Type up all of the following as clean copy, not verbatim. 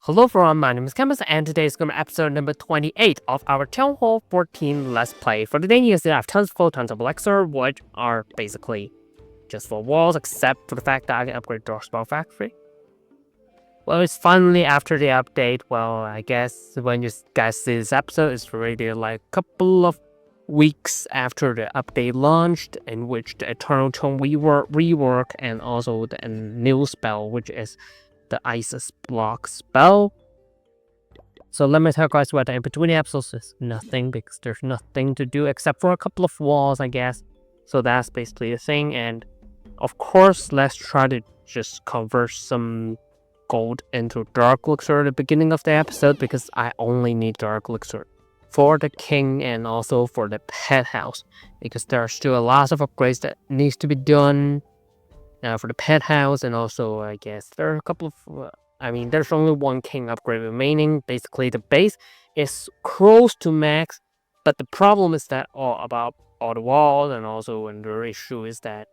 Hello everyone, my name is Campus and today is going to be episode number 28 of our TH14 Let's Play. For today, you see I have tons of elixir, which are basically just for walls, except for the fact that I can upgrade Dark Spell Factory. Well, it's finally after the update. Well, I guess when you guys see this episode, it's already like a couple of weeks after the update launched, in which the Eternal Tome rework and also the new spell, which is the Isis block spell. So let me tell you guys what in between the episodes is nothing, because there's nothing to do except for a couple of walls, I guess. So that's basically the thing. And of course, let's try to just convert some gold into dark elixir at the beginning of the episode, because I only need dark elixir for the king and also for the pet house, because there are still a lot of upgrades that needs to be done for the pet house. And also I guess there are a couple of there's only one king upgrade remaining. Basically the base is close to max, but the problem is that about all the walls, and also another issue is that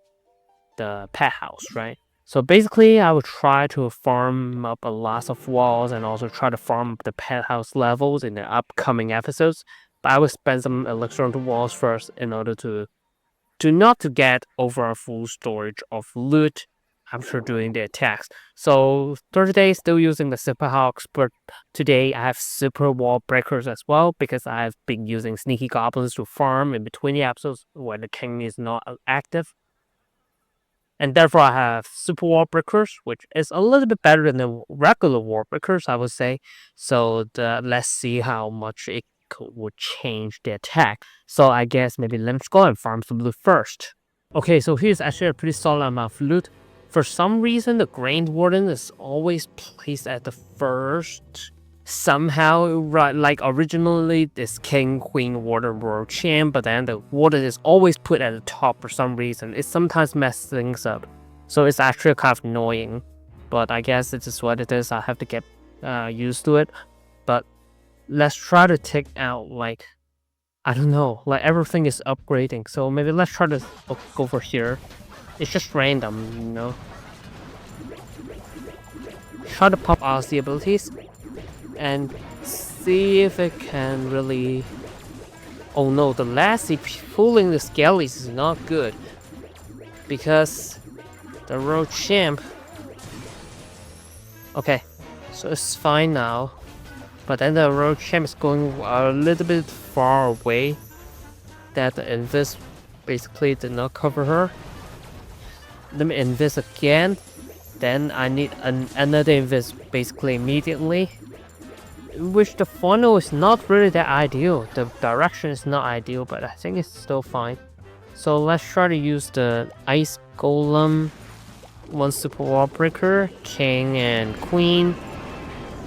the pet house, right? So basically I will try to farm up a lot of walls and also try to farm up the pet house levels in the upcoming episodes, but I will spend some elixir on the walls first in order to not to get over a full storage of loot after doing the attacks. So Thursday still using the super hawks, but today I have super wall breakers as well, because I've been using sneaky goblins to farm in between the episodes when the king is not active. And therefore I have super wall breakers, which is a little bit better than the regular wall breakers, I would say. So let's see how much it would change the attack. So I guess maybe let's go and farm some loot first. Okay, so here's actually a pretty solid amount of loot. For some reason, the Grand Warden is always placed at the first. Somehow, right, like originally this King, Queen, Warden, World Champ, but then the Warden is always put at the top for some reason. It sometimes messes things up. So it's actually kind of annoying. But I guess it is what it is. I have to get used to it. But let's try to take out, like, I don't know, like everything is upgrading. So maybe let's try to go over here. It's just random, you know. Try to pop out the abilities and see if it can really... Oh no, the lassie pulling the skellies is not good, because the road champ... Okay, so it's fine now, but then the road champ is going a little bit far away, that the invis basically did not cover her. Let me invis again, then I need another invis basically immediately, which the funnel is not really that ideal. The direction is not ideal, but I think it's still fine. So let's try to use the ice golem, one super wall breaker, king and queen,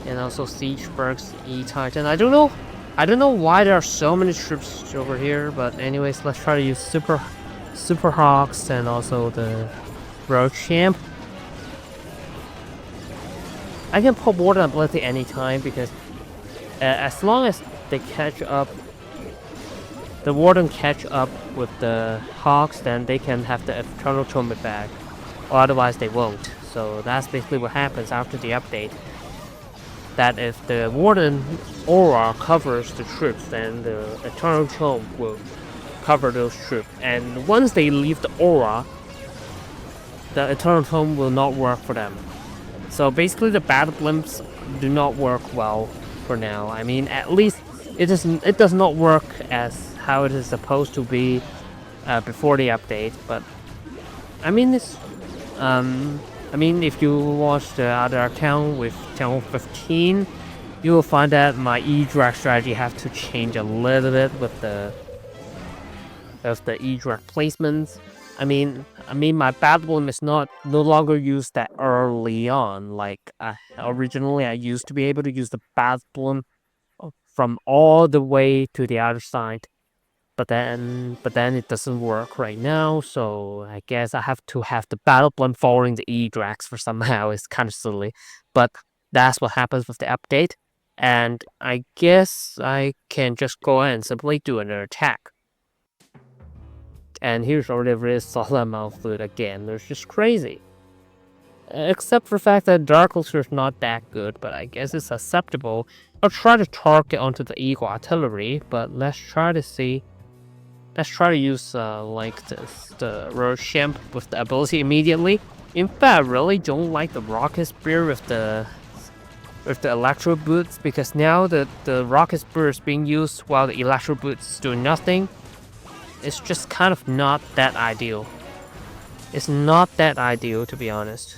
and also Siegeberg's E-Titan. I don't know why there are so many troops over here, but anyways, let's try to use super hawks and also the road champ. I can pop Warden ability anytime, because as long as they catch up, the Warden catch up with the hawks, then they can have the Eternal Tome back, or otherwise they won't. So that's basically what happens after the update. That if the Warden aura covers the troops, then the Eternal Tome will cover those troops. And once they leave the aura, the Eternal Tome will not work for them. So basically the battle blimps do not work well for now. I mean, at least it does not work as how it is supposed to be before the update. But I mean, if you watch the other account with TH14, you will find that my E-Drag strategy have to change a little bit with the E-Drag placements. I mean, my battle blimp is no longer used that early on. Like originally, I used to be able to use the battle blimp from all the way to the other side, but then it doesn't work right now. So I guess I have to have the battle blimp following the E-Drags for somehow. It's kind of silly, but that's what happens with the update. And I guess I can just go ahead and simply do another attack. And here's already a really solid amount of loot again. It's just crazy. Except for the fact that Dark Elixir is not that good, but I guess it's acceptable. I'll try to target onto the Eagle Artillery, but let's try to see. Let's try to use like this, the Rochamp with the ability immediately. In fact, I really don't like the Rocket Spear with the Electro Boots, because now the Rocket Spear is being used while the Electro Boots is doing nothing. It's just kind of not that ideal. It's not that ideal, to be honest.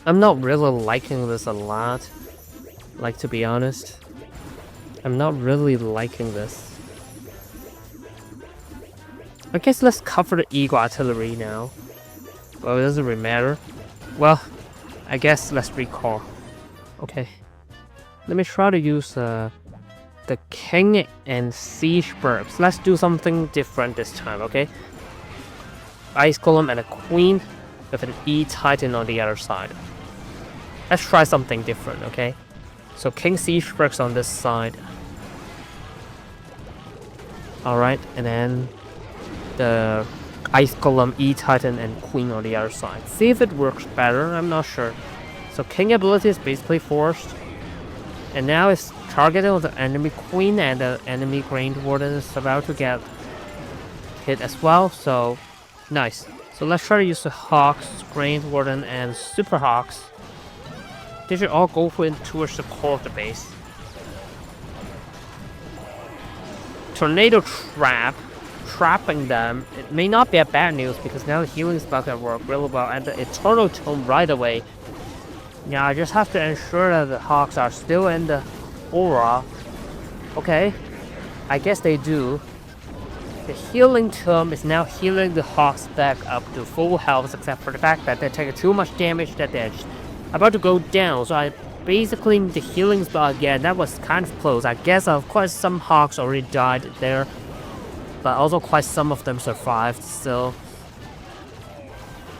I'm not really liking this a lot. Like, to be honest, I'm not really liking this. I guess let's cover the Eagle Artillery now. Well, it doesn't really matter. Well, I guess let's recall. Okay. Let me try to use the King and Siege Burps. Let's do something different this time, okay? Ice Golem and a Queen with an E Titan on the other side. Let's try something different, okay? So King Siege Burps on this side. Alright, and then the Ice Golem, E Titan, and Queen on the other side. See if it works better, I'm not sure. So King ability is basically forced. And now it's targeted on the enemy Queen, and the enemy Grand Warden is about to get hit as well, so nice. So let's try to use the Hawks, Grand Warden, and Super Hawks. They should all go towards the core of the base. Tornado Trap. Trapping them, it may not be a bad news because now the healing spell can work really well, and the Eternal Tome right away. Yeah, I just have to ensure that the Hawks are still in the aura. Okay, I guess they do. The healing tome is now healing the Hawks back up to full health, except for the fact that they're taking too much damage that they're about to go down. So I basically the healing spell again. That was kind of close. I guess of course some Hawks already died there, but also quite some of them survived still.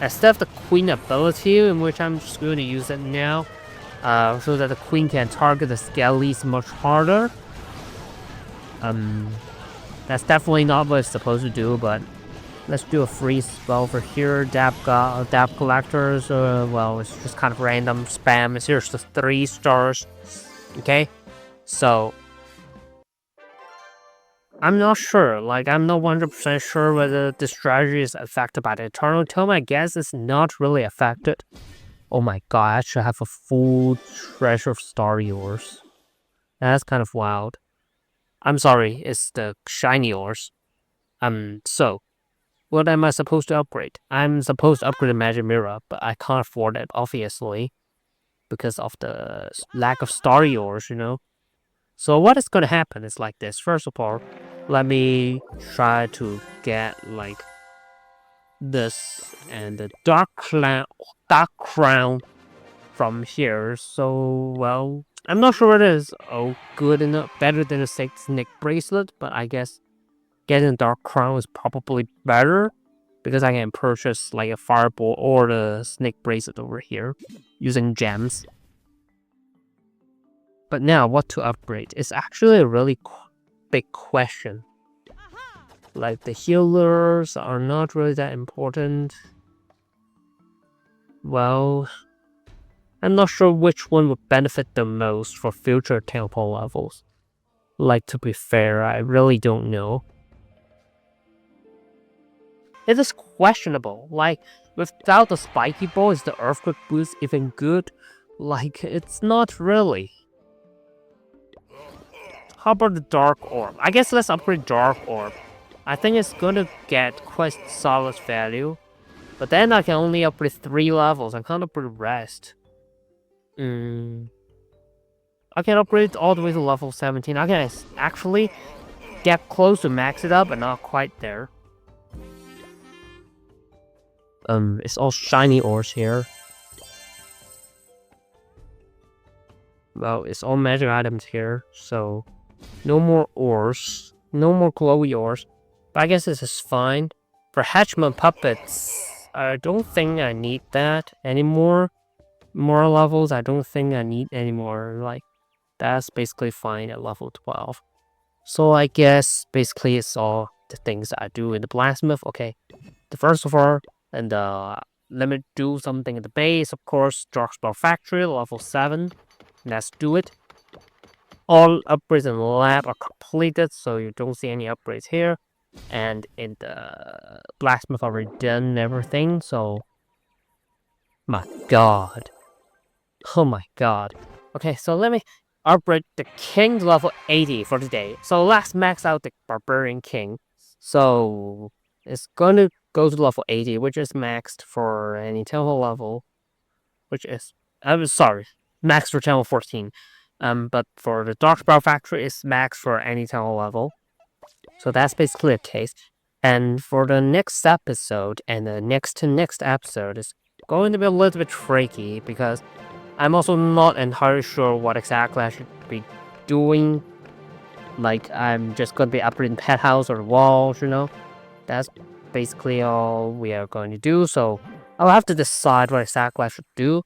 Instead of the Queen ability, in which I'm just going to use it now, so that the Queen can target the Skellies much harder. That's definitely not what it's supposed to do, but let's do a free spell over here. Dab Collectors, well, it's just kind of random spam. It's here, just 3 stars. Okay, so I'm not sure, like, I'm not 100% sure whether the strategy is affected by the Eternal Tome. I guess it's not really affected. Oh my god, I actually have a full treasure of Star Yours. That's kind of wild. I'm sorry, it's the Shiny Ores. So, what am I supposed to upgrade? I'm supposed to upgrade the Magic Mirror, but I can't afford it, obviously, because of the lack of Star Yours, you know? So what is going to happen is like this. First of all, let me try to get like this and the Dark Crown from here. So, well, I'm not sure what it is. Oh, good enough, better than a Snake Bracelet, but I guess getting a Dark Crown is probably better because I can purchase like a Fireball or the Snake Bracelet over here using gems. But now, what to upgrade? It's actually a really big question. Like, the healers are not really that important. Well, I'm not sure which one would benefit the most for future temple levels. Like, to be fair, I really don't know. It is questionable. Like, without the Spiky Ball, is the Earthquake boost even good? Like, it's not really. How about the Dark Orb? I guess let's upgrade Dark Orb. I think it's gonna get quite solid value. But then I can only upgrade 3 levels. I can't upgrade the rest. I can upgrade all the way to level 17. I can actually get close to max it up, but not quite there. It's all shiny ores here. Well, it's all magic items here, so no more ores. No more glowy ores. But I guess this is fine. For Hatchman Puppets, I don't think I need that anymore. More levels, I don't think I need anymore. Like, that's basically fine at level 12. So I guess basically it's all the things that I do in the blacksmith. Okay, the first of all, and let me do something at the base. Of course, Darkspawn Factory, level 7. Let's do it. All upgrades in the lab are completed, so you don't see any upgrades here. And in the blacksmith already done everything, so... My god. Oh my god. Okay, so let me upgrade the king to level 80 for today. So let's max out the barbarian king. So it's gonna go to level 80, which is maxed for any temple level, which is I'm sorry, maxed for channel 14. But for the Darkspawn Factory, it's maxed for any temple level. So that's basically the case. And for the next episode and the next to next episode is going to be a little bit tricky because I'm also not entirely sure what exactly I should be doing. Like, I'm just going to be upgrading pet house or walls, you know? That's basically all we are going to do. So I'll have to decide what exactly I should do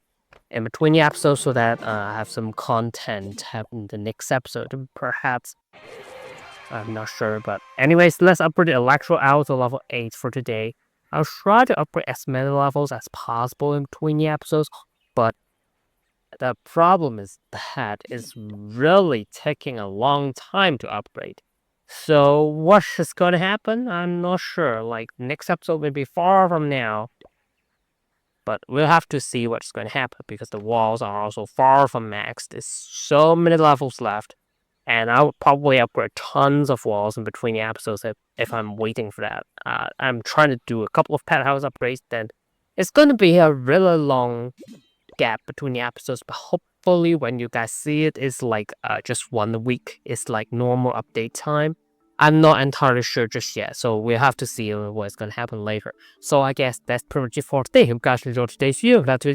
in between the episodes so that I have some content happen in the next episode. And perhaps, I'm not sure. But anyways, let's upgrade the electro out to level 8 for today. I'll try to upgrade as many levels as possible in between the episodes. But the problem is that it's really taking a long time to upgrade. So what is going to happen? I'm not sure. Like, next episode may be far from now. But we'll have to see what's going to happen because the walls are also far from maxed. There's so many levels left. And I'll probably upgrade tons of walls in between the episodes if I'm waiting for that. I'm trying to do a couple of pet house upgrades. Then it's going to be a really long gap between the episodes. But hopefully when you guys see it, it's like just 1 week. It's like normal update time. I'm not entirely sure just yet, so we'll have to see what's going to happen later. So I guess that's pretty much it for today. If you guys enjoyed today's video, glad to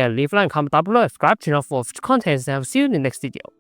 leave a like, comment down below, subscribe to channel for future content, and I'll see you in the next video.